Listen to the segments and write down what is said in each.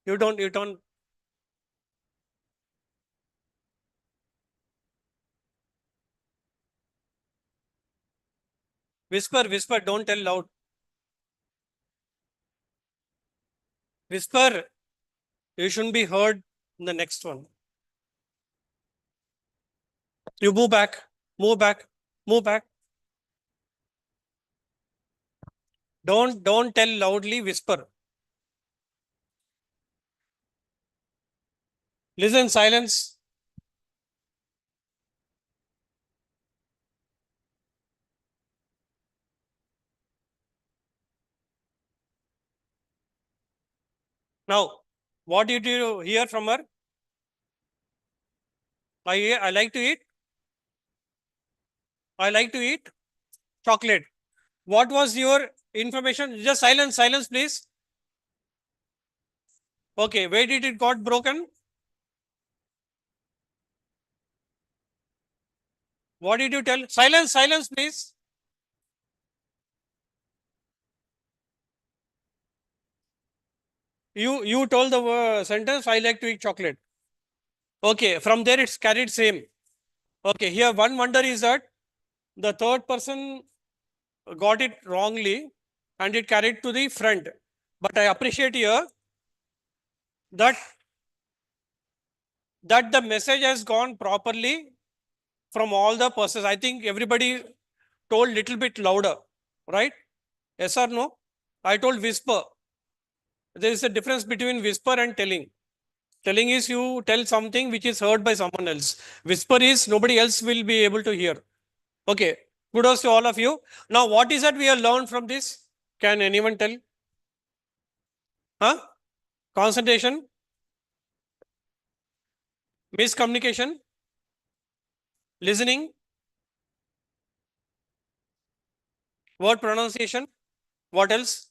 You don't. Whisper, don't tell loud. Whisper, you shouldn't be heard in the next one. You move back, move back, move back. Don't tell loudly, whisper. Listen, silence. Now, what did you hear from her? I like to eat. I like to eat chocolate. What was your information? Just silence, please. Okay, where did it got broken? What did you tell? Silence, please. You told the sentence, I like to eat chocolate. Okay, from there it's carried same. Okay, here one wonder is that the third person got it wrongly and it carried to the front. But I appreciate here that the message has gone properly from all the persons. I think everybody told little bit louder, right? Yes or no? I told whisper. There is a difference between whisper and telling. Telling is you tell something which is heard by someone else. Whisper is nobody else will be able to hear. Okay. Kudos to all of you. Now, what is that we have learned from this? Can anyone tell? Huh? Concentration, miscommunication, listening, word pronunciation. What else?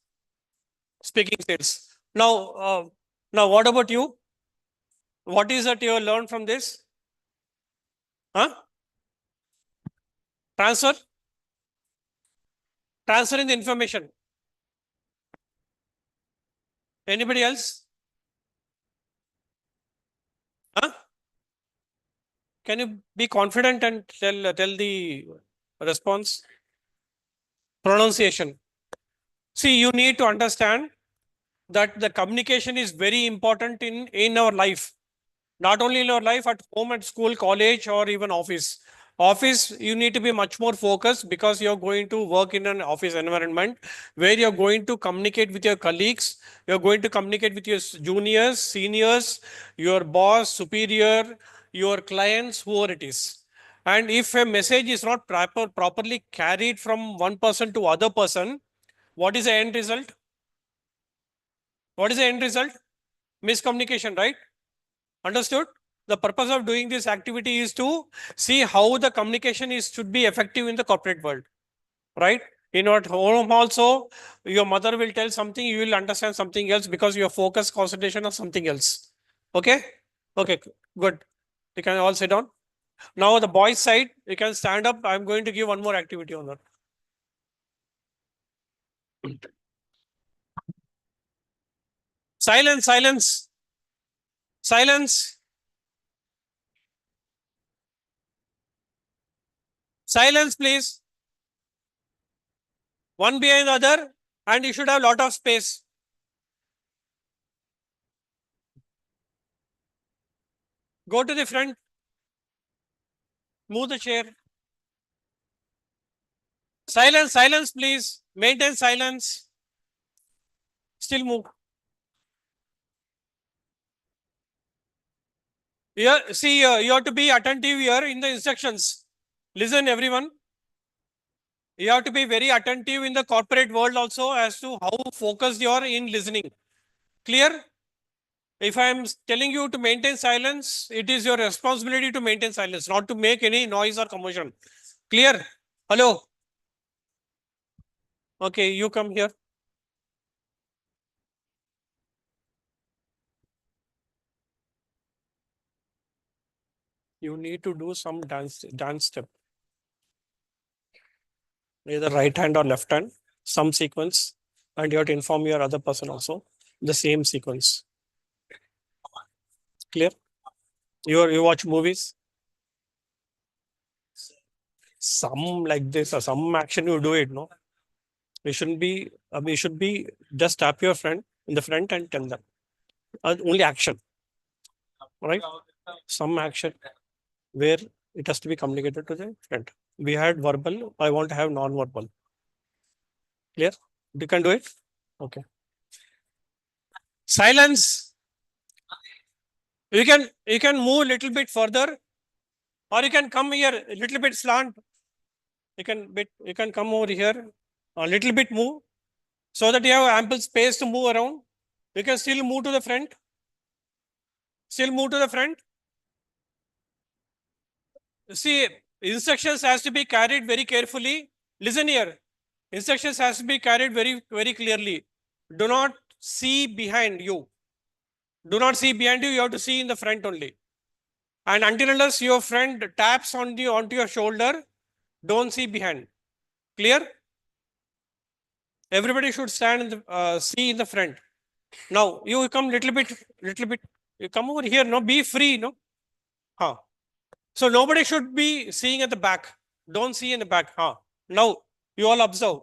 Speaking skills. Now, what about you? What is that you have learned from this? Huh? Transfer, transferring the information. Anybody else? Huh? Can you be confident and tell the response? Pronunciation. See, you need to understand that the communication is very important in our life. Not only in our life, at home, at school, college, or even office. Office, you need to be much more focused because you're going to work in an office environment where you're going to communicate with your colleagues, you're going to communicate with your juniors, seniors, your boss, superior, your clients, whoever it is. And if a message is not properly carried from one person to other person, what is the end result? What is the end result? Miscommunication, right? Understood? The purpose of doing this activity is to see how the communication is should be effective in the corporate world, right? In your home also, your mother will tell something, you will understand something else because your focus concentration on something else. Okay? Okay, good. You can all sit down. Now the boys side, you can stand up. I'm going to give one more activity on that. Silence, silence, silence, silence, please. One behind the other, and you should have a lot of space. Go to the front, move the chair. Silence, please. Maintain silence. Still move. Here, see, you have to be attentive here in the instructions. Listen, everyone. You have to be very attentive in the corporate world also as to how focused you are in listening. Clear? If I am telling you to maintain silence, it is your responsibility to maintain silence, not to make any noise or commotion. Clear? Hello? Okay, you come here. You need to do some dance step. Either right hand or left hand, some sequence, and you have to inform your other person also the same sequence. Clear? You watch movies, some like this or some action you do it. No, you shouldn't be. You should be just tap your friend in the front and tell them. Only action, right? Some action where it has to be communicated to the friend. We had verbal. I want to have non-verbal. Clear? You can do it. Okay. Silence. You can move a little bit further, or you can come here a little bit slant. You can come over here a little bit move so that you have ample space to move around. You can still move to the front. Still move to the front. See, instructions has to be carried very carefully. Listen here. Instructions has to be carried very clearly. Do not see behind you. Do not see behind you. You have to see in the front only. And until unless your friend taps on the onto your shoulder, don't see behind. Clear? Everybody should stand in the see in the front. Now you come little bit. You come over here. No, be free. No, huh? So nobody should be seeing at the back. Don't see in the back. Huh? Now you all observe.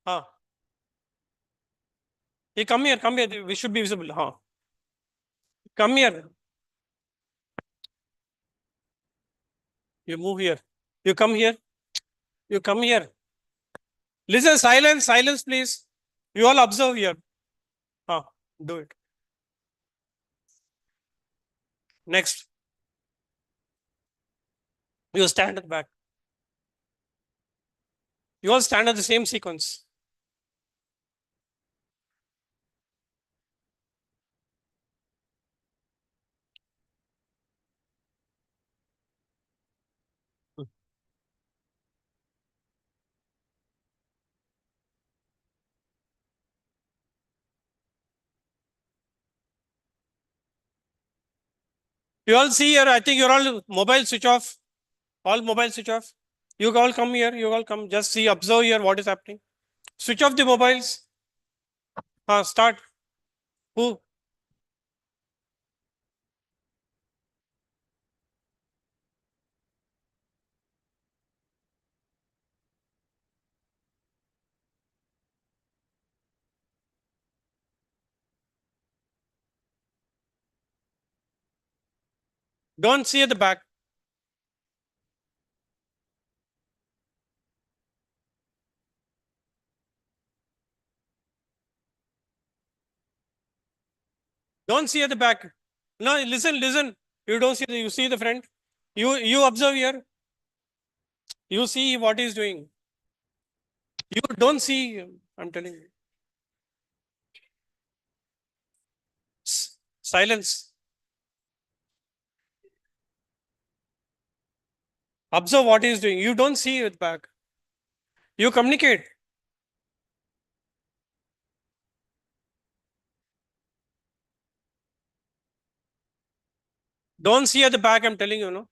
Huh? You come here. Come here. We should be visible. Huh? Come here. You move here. You come here. You come here. Listen. Silence. Silence, please. You all observe here. Huh? Do it. Next. You stand at the back. You all stand at the same sequence. You all see here. I think you're all mobile switch off. All mobile switch off. You all come here. You all come. Just see, observe here what is happening. Switch off the mobiles. Start. Who? Don't see at the back. Don't see at the back. No, listen, listen. You don't see. You see the front. You observe here. You see what he's doing. You don't see. I'm telling you. Silence. Observe what he's doing. You don't see it back. You communicate. Don't see at the back. I'm telling you. No.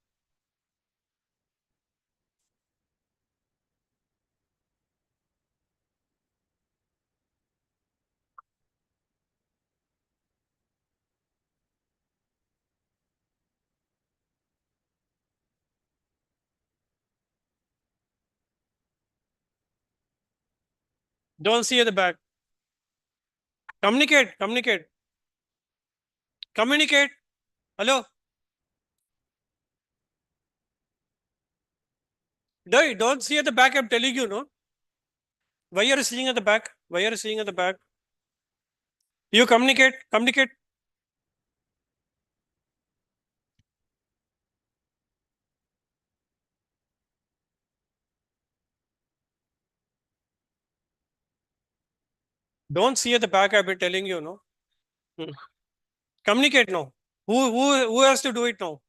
Don't see at the back. Communicate. Communicate. Communicate. Hello. No, don't see at the back. I'm telling you. No. Why are you seeing at the back? Why are you seeing at the back? You communicate. Communicate. Don't see at the back. I've been telling you. No. Hmm. Communicate now. Who has to do it now?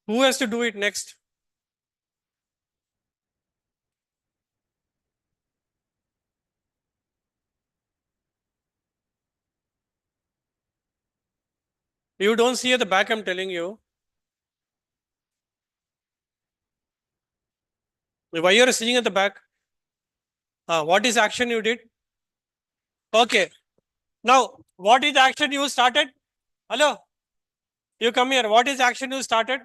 Who has to do it next? You don't see at the back. I'm telling you. Why you are sitting at the back? What is action you did? Okay. Now, what is the action you started? Hello, you come here. What is action you started?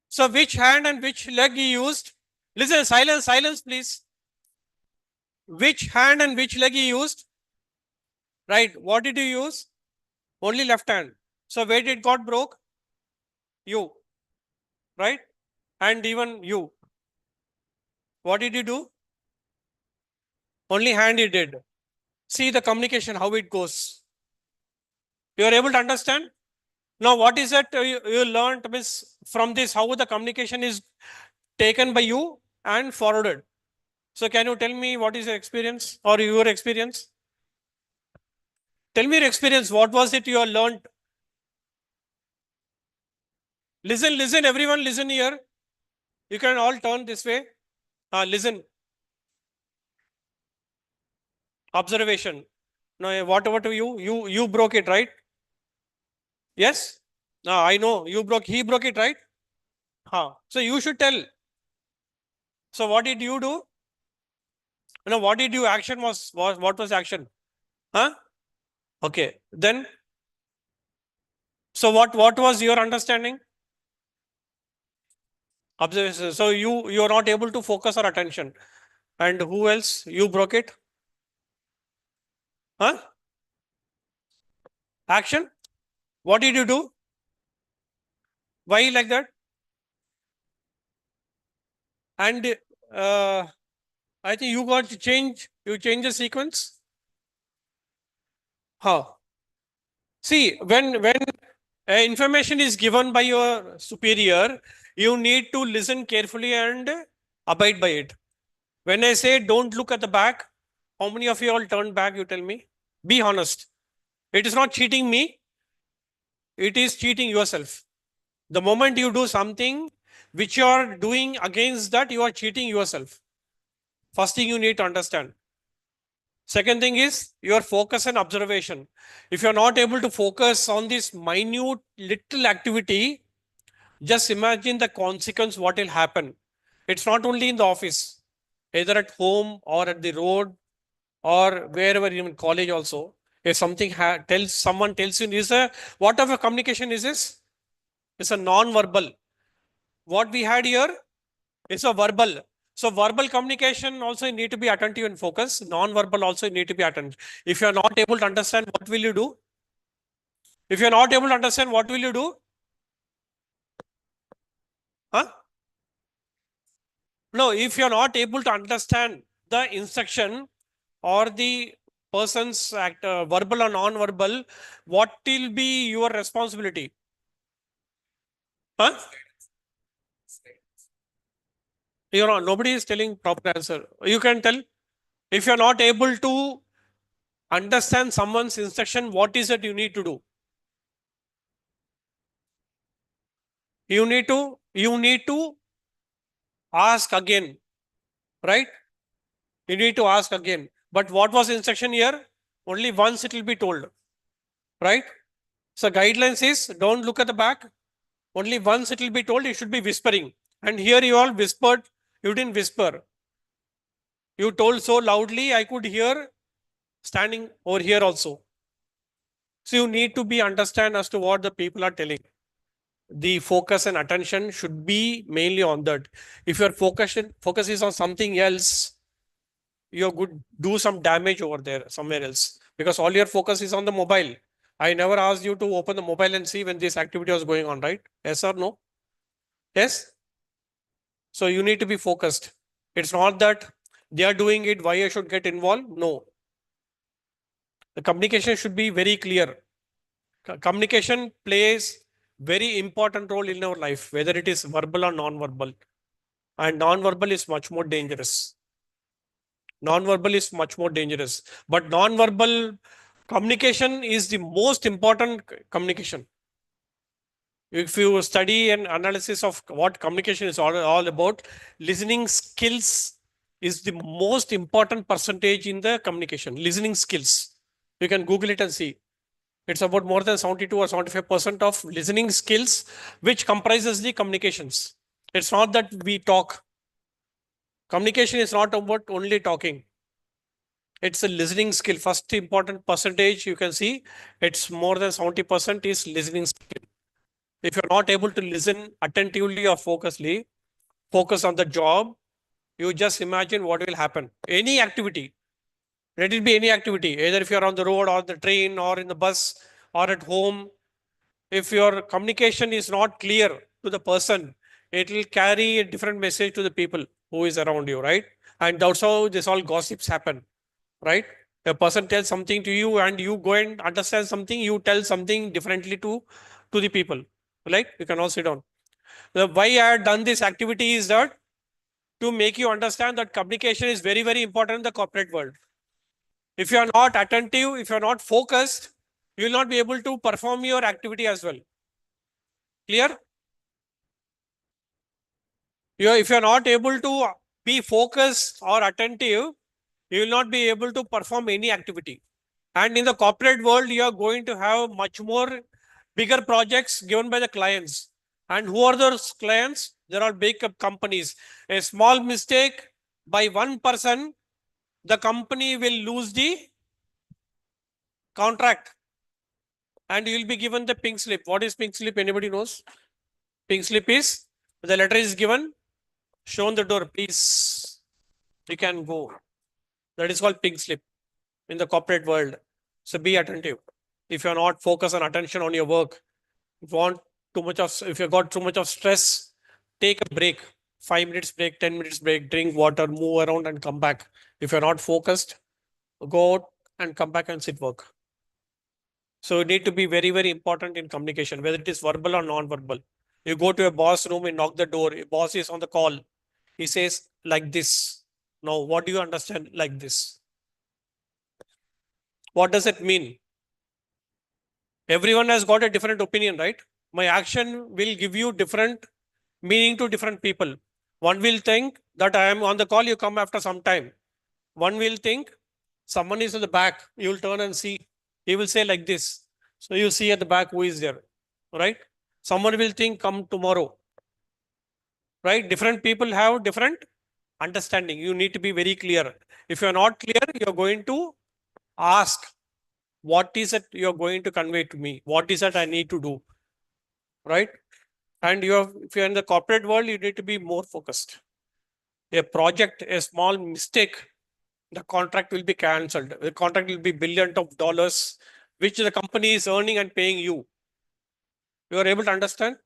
So, which hand and which leg you used? Listen, silence, silence, please. Which hand and which leg you used? Right. What did you use? Only left hand. So, where did it got broke? You. Right. And even you. What did you do? Only hand you did. See the communication, how it goes. You are able to understand? Now, what is that you learned, Miss, from this, how the communication is taken by you and forwarded? So, can you tell me what is your experience or your experience? Tell me your experience. What was it you learned? Listen, listen, everyone, listen here. You can all turn this way. Listen. Observation. No, whatever to you, you broke it, right? Yes. I know you broke. He broke it, right? So you should tell. So what did you do? No, what did you action was what was action? Huh? Okay. Then so what was your understanding? Observation. So you are not able to focus or attention. And who else? You broke it? Huh? Action? What did you do? Why like that? And I think you got to change. You change the sequence. How? See, when information is given by your superior, you need to listen carefully and abide by it. When I say don't look at the back, how many of you all turn back? You tell me. Be honest. It is not cheating me. It is cheating yourself. The moment you do something which you are doing against that, you are cheating yourself. First thing you need to understand. Second thing is your focus and observation. If you're not able to focus on this minute little activity, just imagine the consequence, what will happen. It's not only in the office, either at home or at the road or wherever, even college also. If something tells someone tells you, is a what of a communication is this? It's a non-verbal. What we had here is a verbal. So verbal communication also need to be attentive and focus. Non-verbal also need to be attentive. If you are not able to understand, what will you do? If you are not able to understand, what will you do? Huh? No, if you are not able to understand the instruction or the person's act, verbal or non-verbal, what will be your responsibility? Huh? You know, nobody is telling proper answer. You can tell. If you are not able to understand someone's instruction, what is it you need to do? You need to ask again, right? You need to ask again. But what was instruction here? Only once it will be told, right? So guidelines is don't look at the back. Only once it will be told, you should be whispering. And here you all whispered, you didn't whisper. You told so loudly, I could hear standing over here also. So you need to be understand as to what the people are telling. The focus and attention should be mainly on that. If your focus is on something else, you could do some damage over there somewhere else, because all your focus is on the mobile. I never asked you to open the mobile and see when this activity was going on, right? Yes or no? Yes. So you need to be focused. It's not that they are doing it, why I should get involved. No. The communication should be very clear. Communication plays very important role in our life, whether it is verbal or non-verbal. And non-verbal is much more dangerous. Non-verbal is much more dangerous. But non-verbal communication is the most important communication. If you study an analysis of what communication is all about, listening skills is the most important percentage in the communication. Listening skills. You can Google it and see. It's about more than 72 or 75% of listening skills, which comprises the communications. It's not that we talk. Communication is not about only talking. It's a listening skill. First important percentage you can see, it's more than 70% is listening skill. If you're not able to listen attentively or focusedly, focus on the job, you just imagine what will happen. Any activity, let it be any activity, either if you're on the road or the train or in the bus or at home, if your communication is not clear to the person, it will carry a different message to the people who is around you, right? And that's how this all gossips happen, right? A person tells something to you and you go and understand something, you tell something differently to the people, right? You can all sit down. Why I had done this activity is that to make you understand that communication is very, very important in the corporate world. If you are not attentive, if you are not focused, you will not be able to perform your activity as well. Clear? If you are not able to be focused or attentive, you will not be able to perform any activity. And in the corporate world, you are going to have much more bigger projects given by the clients. And who are those clients? There are big companies. A small mistake by one person, the company will lose the contract and you will be given the pink slip. What is pink slip? Anybody knows? Pink slip is the letter is given, shown the door, please, you can go. That is called pink slip in the corporate world. So be attentive. If you're not focused on attention on your work, if you want too much of, if you got too much of stress, take a break, 5 minutes break, 10 minutes break, drink water, move around and come back. If you're not focused, go out and come back and sit work. So you need to be very, very important in communication, whether it is verbal or non-verbal. You go to a boss room and knock the door, a boss is on the call. He says like this. Now, what do you understand like this? What does it mean? Everyone has got a different opinion, right? My action will give you different meaning to different people. One will think that I am on the call, you come after some time. One will think someone is in the back, you will turn and see. He will say like this. So you see at the back who is there, right? Someone will think come tomorrow, right? Different people have different understanding. You need to be very clear. If you're not clear, you're going to ask, what is it you're going to convey to me? What is it I need to do, right? And if you're in the corporate world, you need to be more focused. A project, a small mistake, the contract will be cancelled. The contract will be billions of dollars, which the company is earning and paying you. You are able to understand?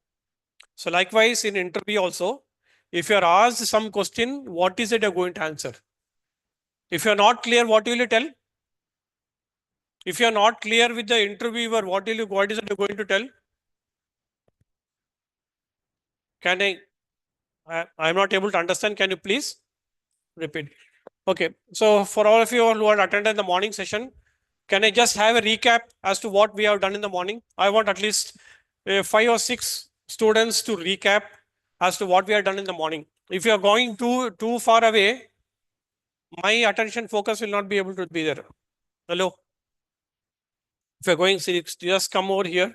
So likewise, in interview also, if you are asked some question, what is it you're going to answer? If you're not clear, what will you tell? If you're not clear with the interviewer, what is it you're going to tell? Can I'm not able to understand. Can you please repeat? Okay. So for all of you who had attended the morning session, can I just have a recap as to what we have done in the morning? I want at least 5 or 6 students to recap as to what we have done in the morning. If you are going too far away, my attention focus will not be able to be there. Hello. If you're going, just come over here.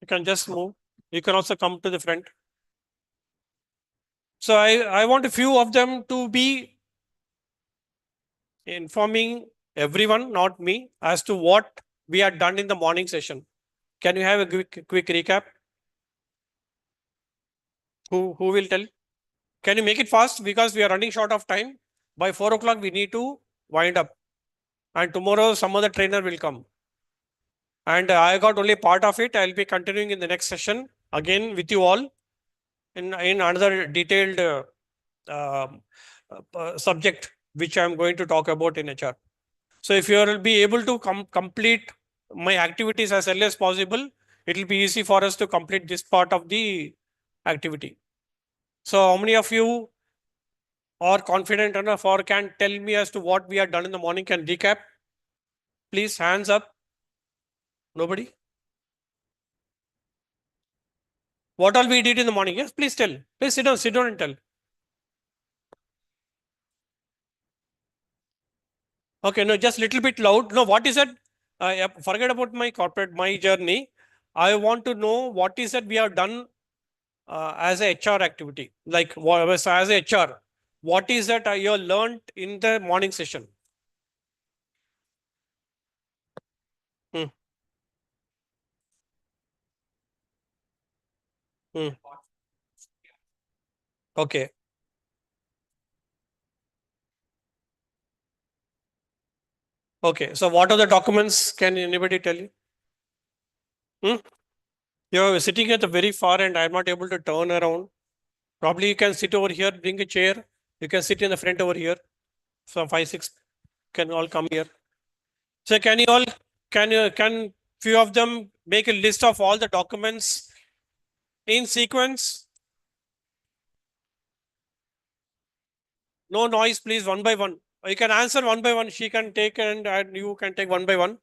You can just move. You can also come to the front. So I want a few of them to be informing everyone, not me, as to what we had done in the morning session. Can you have a quick recap? Who will tell? Can you make it fast? Because we are running short of time. By 4 o'clock, we need to wind up. And tomorrow, some other trainer will come. And I got only part of it. I'll be continuing in the next session again with you all in another detailed subject, which I'm going to talk about in HR. So if you will be able to complete my activities as early as possible, it will be easy for us to complete this part of the activity. So how many of you are confident enough or can tell me as to what we have done in the morning? Can recap? Please, hands up. Nobody? What all we did in the morning? Yes, please tell. Please sit down and tell. Okay, no, just little bit loud. No, what is that? Forget about my corporate, my journey. I want to know what is that we have done as a HR activity, like as a HR. What is that you have learned in the morning session? Hmm, hmm. Okay. Okay. So what are the documents? Can anybody tell you? Hmm? You're sitting at the very far end. I'm not able to turn around. Probably you can sit over here, bring a chair. You can sit in the front over here. So five, six can all come here. So can few of them make a list of all the documents in sequence? No noise, please, one by one. You can answer one by one. She can take and you can take one by one.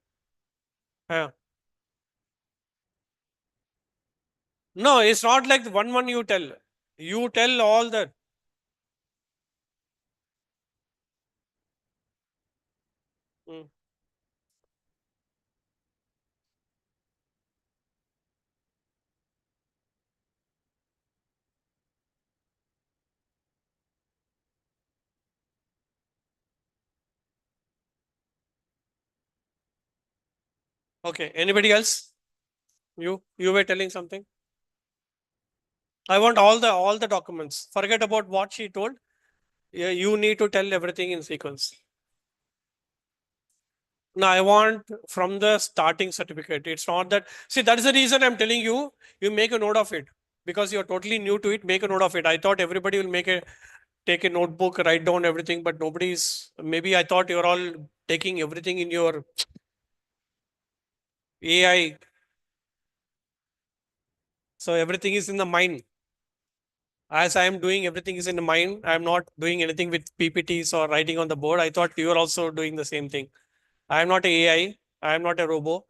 Yeah. No, it's not like the one you tell. You tell all that. Mm. Okay. Anybody else? You were telling something. I want all the documents. Forget about what she told. Yeah, you need to tell everything in sequence. No, I want from the starting certificate. It's not that. See, that is the reason I'm telling you. You make a note of it because you're totally new to it. Make a note of it. I thought everybody will take a notebook, write down everything, but nobody's. Maybe I thought you're all taking everything in your AI. So everything is in the mind. As I am doing, everything is in the mind. I'm not doing anything with PPTs or writing on the board. I thought you are also doing the same thing. I am not a AI. I am not a robo.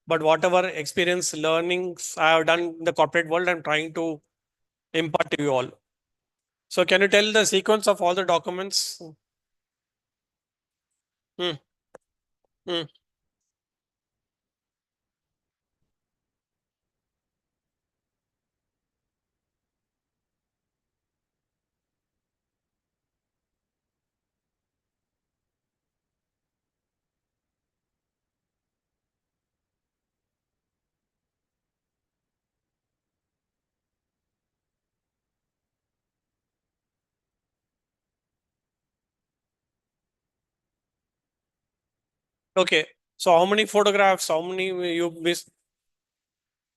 But whatever experience learnings I have done in the corporate world, I'm trying to impart to you all. So can you tell the sequence of all the documents? Hmm, hmm. Okay. So how many photographs? How many you missed?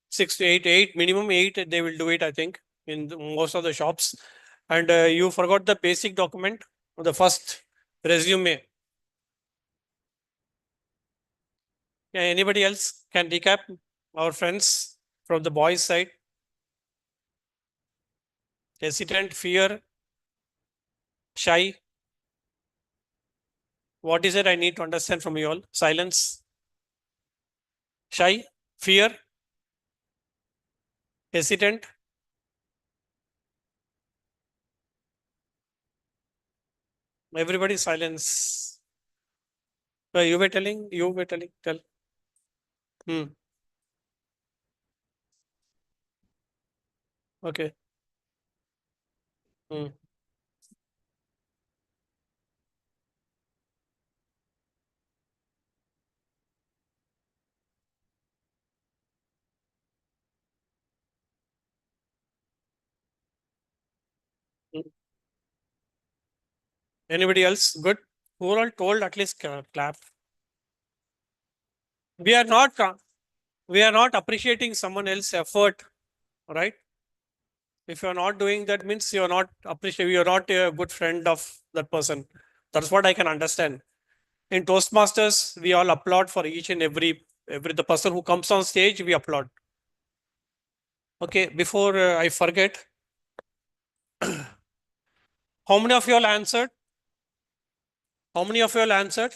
Six to eight minimum eight. They will do it, I think, in most of the shops. And you forgot the basic document, the first resume. Yeah, anybody else can recap? Our friends from the boys' side, hesitant, fear, shy. What is it I need to understand from you all? Silence, shy, fear, hesitant. Everybody silence. You were telling, you were telling, tell. Hmm. Okay. Hmm. Hmm. Anybody else? Good. Who all told at least clap. We are not we are not appreciating someone else's effort, right? If you are not doing that, means you are not appreciating. You are not a good friend of that person. That's what I can understand. In Toastmasters, we all applaud for each and every the person who comes on stage. We applaud. Okay. Before I forget, how many of you all answered? How many of you all answered?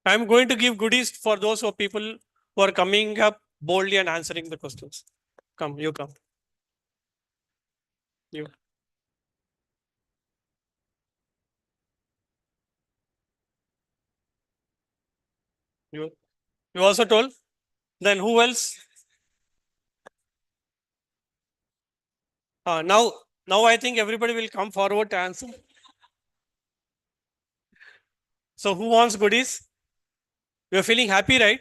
I'm going to give goodies for those who are people who are coming up boldly and answering the questions. Come, you come. You. You, you also told? Then who else? Now I think everybody will come forward to answer. So who wants goodies? You're feeling happy, right?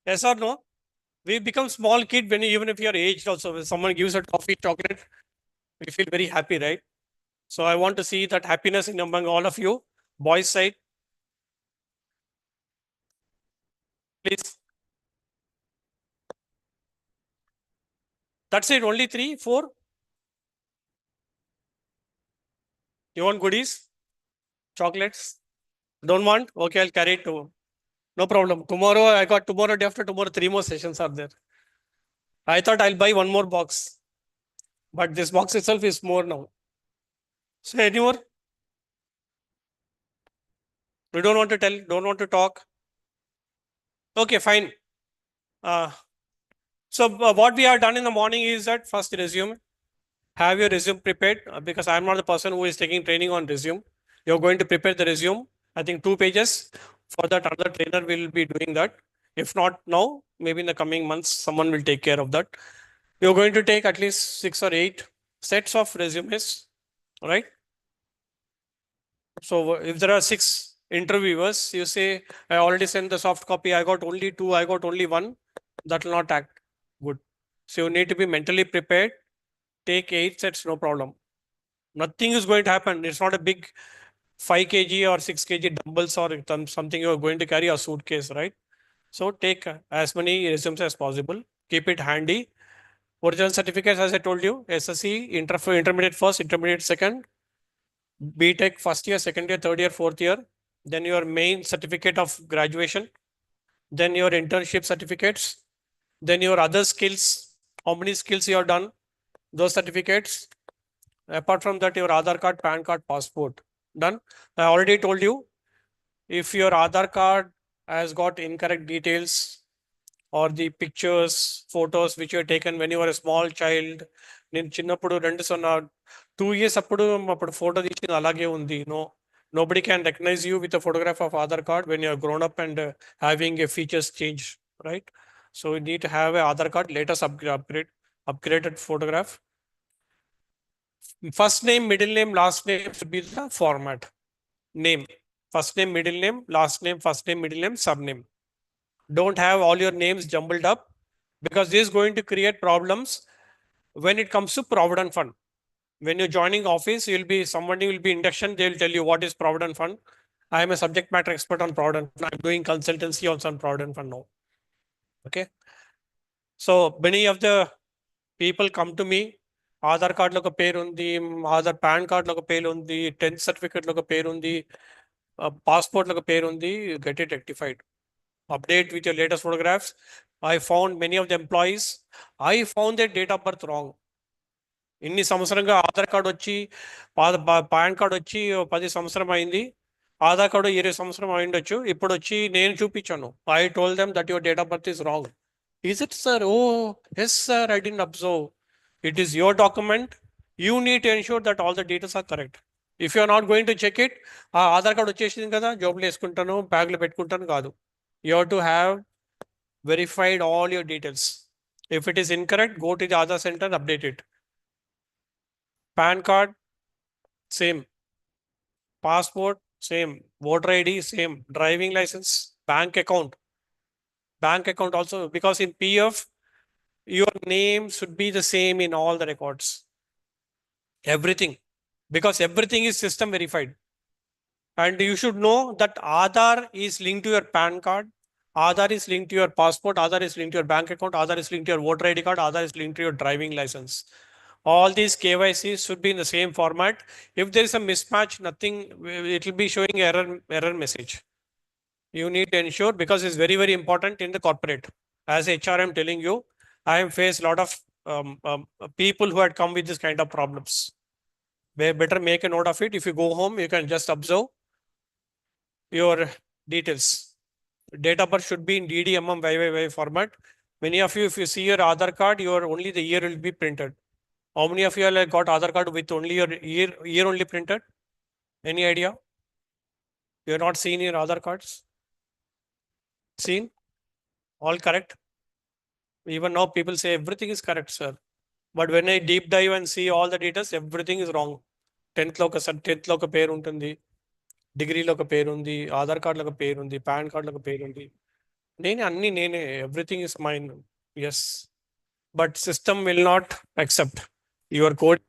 Yes or no? We become small kid when even if you're aged also. When someone gives a coffee, chocolate, we feel very happy, right? So I want to see that happiness in among all of you. Boys side, please. That's it. Only three, four. You want goodies? Chocolates? Don't want? Okay, I'll carry it to. No problem. Tomorrow I got tomorrow day after tomorrow, three more sessions are there. I thought I'll buy one more box, but this box itself is more now. So any more? We don't want to tell, don't want to talk. Okay, fine. Uh, so what we have done in the morning is that first resume. Have your resume prepared because I'm not the person who is taking training on resume. You're going to prepare the resume. I think 2 pages. For that, another trainer will be doing that. If not now, maybe in the coming months, someone will take care of that. You're going to take at least 6 or 8 sets of resumes, right? So if there are 6 interviewers, you say, I already sent the soft copy, I got only 2, I got only 1, that will not act good. So you need to be mentally prepared. Take 8 sets, no problem. Nothing is going to happen. It's not a big 5 kg or 6 kg dumbbells or something you are going to carry a suitcase, right? So take as many resumes as possible. Keep it handy. Original certificates, as I told you, SSC, intermediate first, intermediate second, BTech first year, second year, third year, fourth year. Then your main certificate of graduation. Then your internship certificates. Then your other skills. How many skills you have done? Those certificates. Apart from that, your Aadhaar card, PAN card, passport. Done. I already told you, if your Aadhaar card has got incorrect details or the pictures, photos which you had taken when you were a small child, నేను చిన్నప్పుడు 2 years అప్పుడు photo తీసింది అలాగే ఉంది. Nobody can recognize you with a photograph of Aadhaar card when you are grown up and having a features change, right? So you need to have a Aadhaar card, latest upgraded photograph. First name, middle name, last name should be the format. Name, first name, middle name, last name, first name, middle name, surname. Don't have all your names jumbled up because this is going to create problems when it comes to Provident Fund. When you're joining office, somebody will be induction, they'll tell you what is Provident Fund. I am a subject matter expert on Provident Fund. I'm doing consultancy also on Provident Fund now. Okay. So many of the people come to me, Aadhaar card lo పేరు ఉంది, Aadhaar PAN card lo పేరు ఉంది, 10th certificate lo పేరు ఉంది, passport lo పేరు ఉంది, get it rectified. Update with your latest photographs. I found many of the employees, I found their date of birth wrong. ఇన్ని సంవత్సరంగా ఆధార్ కార్డు వచ్చి pan card వచ్చి 10 సంవత్సరం అయింది, ఆధార్ కార్డు 20 సంవత్సరం అయిండొచ్చు, ఇప్పుడు వచ్చి నేను చూపించాను. I told them that your date of birth is wrong. Is it, sir? Oh, yes, sir. I didn't observe. It is your document. You need to ensure that all the details are correct. If you are not going to check it, Aadhaar card వచ్చేసింది కదా, జాబ్లో వేసుకుంటాను, బ్యాగ్లో పెట్టుకుంటాను కాదు. You have to have verified all your details. If it is incorrect, go to the Aadhaar center, update it. PAN card, same. Passport, same. Voter ID, same. Driving license, bank account. Bank account also, because in PF, your name should be the same in all the records. Everything. Because everything is system verified. And you should know that Aadhaar is linked to your PAN card. Aadhaar is linked to your passport. Aadhaar is linked to your bank account. Aadhaar is linked to your voter ID card. Aadhaar is linked to your driving license. All these KYCs should be in the same format. If there is a mismatch, nothing, it will be showing error message. You need to ensure, because it's very, very important in the corporate. As HR, I'm telling you, I have faced a lot of people who had come with this kind of problems. Better make a note of it. If you go home, you can just observe your details. Date of birth should be in DDMM YYY format. Many of you, if you see your Aadhaar card, only the year will be printed. How many of you have got Aadhaar card with only your year only printed? Any idea? You are not seeing your Aadhaar cards? Seen? All correct. Even now people say everything is correct, sir. But when I deep dive and see all the details, everything is wrong. 10th లో ఒక 10th లో ఒక పేరు ఉంటుంది, డిగ్రీలో ఒక పేరు ఉంది, ఆధార్ కార్డులో ఒక పేరు ఉంది, పాన్ కార్డులో ఒక పేరు ఉంది. నేనే everything is mine. Yes, but system will not accept your code